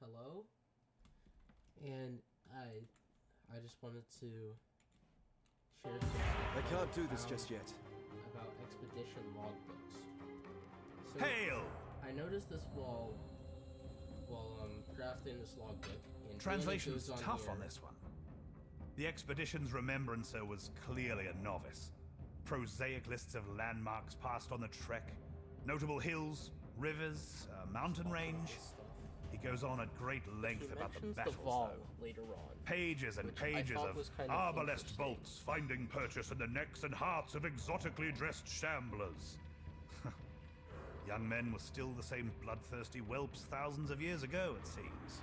hello, and I just wanted to share something I can't do this just yet. about expedition logbooks. So Hail! I noticed this while crafting this logbook, and Translation's Danny goes tough here. on this one. The expedition's remembrancer was clearly a novice. Prosaic lists of landmarks passed on the trek, notable hills, rivers, a mountain range. Stuff. He goes on at great length He about the mentions battles, the Vol though. later on. Pages and which I pages thought of was kind of arbalest interesting. bolts finding purchase in the necks and hearts of exotically dressed shamblers. Young men were still the same bloodthirsty whelps thousands of years ago, it seems.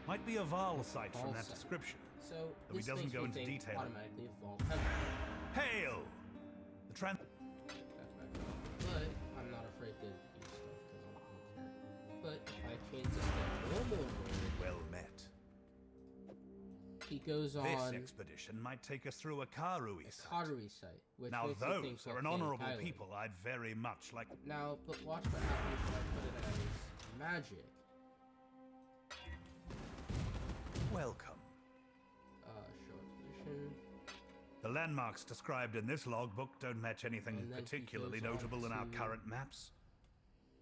Might be a Val site from that site. description. So Though he this doesn't makes go me into think detail. automatically of Vol Temple. Hail! The But I'm not afraid to use stuff because I don't care. But if I change this to normal mode, well met. he goes This on expedition might take us through a Karui site. Karui site, which Now makes me think those are an volcanic honorable island. people I'd very much like. Now, but watch what happens when I put it as magic. Welcome. Show expedition. The landmarks described in this logbook don't match anything And then he particularly goes on notable in our to- current maps.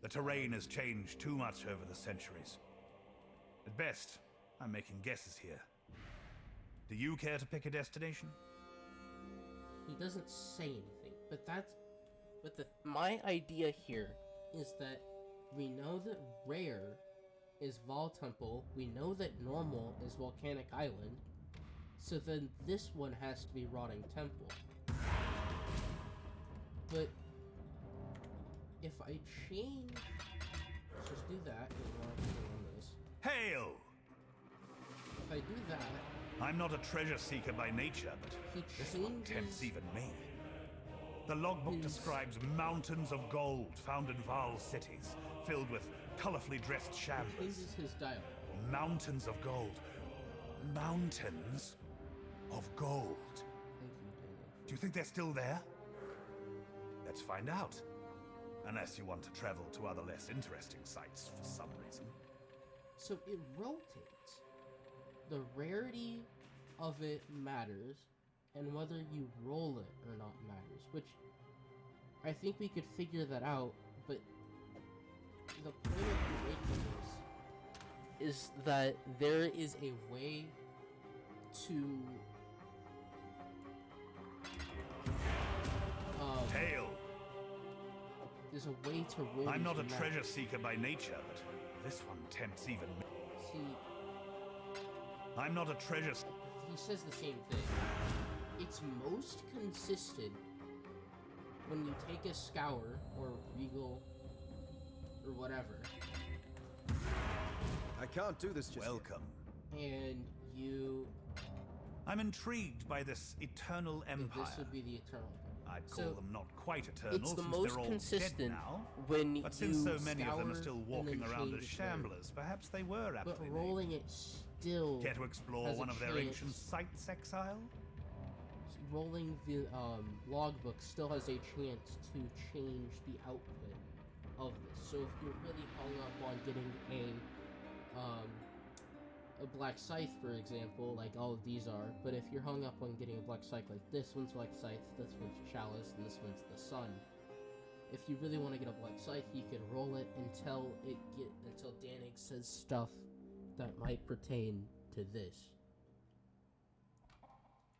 The terrain has changed too much over the centuries. At best, I'm making guesses here. Do you care to pick a destination? He doesn't say anything, but my idea here is that we know that rare is Vol Temple, we know that normal is Volcanic Island, so then this one has to be Rotting Temple. But if I change, let's just do that. On this. Hail! If I do that, I'm not a treasure seeker by nature, but he this one tempts changes. even me. The logbook His- describes mountains of gold found in Val cities, filled with colorfully dressed shamblers. Changes his dialogue. Mountains of gold. Mountains of gold. Thank you, Danny. Do you think they're still there? Let's find out. Unless you want to travel to other less interesting sites for some reason. So it rotates. The rarity of it matters, and whether you roll it or not matters, which I think we could figure that out, but the point of making this is that there is a way to Hail! there's a way to roll I'm these not a maps. treasure seeker by nature, but this one tempts even me. See, I'm not a treasure seeker. he says the same thing. It's most consistent when you take a scour or regal or whatever, I can't do this just yet. Welcome. and you. I'm intrigued by this eternal empire. This would be the eternal. I'd call So, them not quite eternal It's the since most they're all consistent dead now. when But since so you many of them are scour still and walking then around as change shamblers, perhaps they were But aptly rolling named. it still. Care to explore has a one of their chance. ancient sites, exile? Rolling the logbook still has a chance to change the output of this. So if you're really hung up on getting a black scythe, for example, like all of these are, but if you're hung up on getting a black scythe, like this one's black scythe, this one's chalice, and this one's the sun. If you really want to get a black scythe, you can roll it until Danig says stuff that might pertain to this.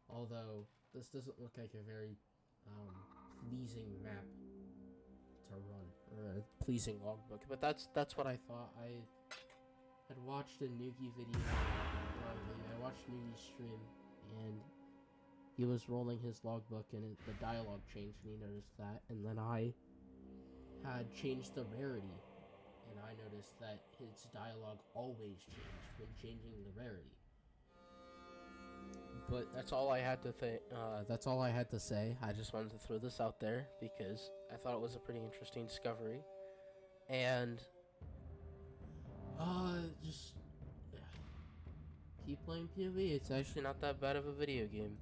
Although this doesn't look like a very pleasing map to run, or a pleasing logbook, but that's what I thought. I had watched a Noogie video, I watched Noogie's stream, and he was rolling his logbook, and the dialogue changed, and he noticed that, and then I had changed the rarity, and I noticed that his dialogue always changed when changing the rarity. But that's all I had to that's all I had to say. I just wanted to throw this out there because I thought it was a pretty interesting discovery, and just keep playing PoE. It's actually not that bad of a video game.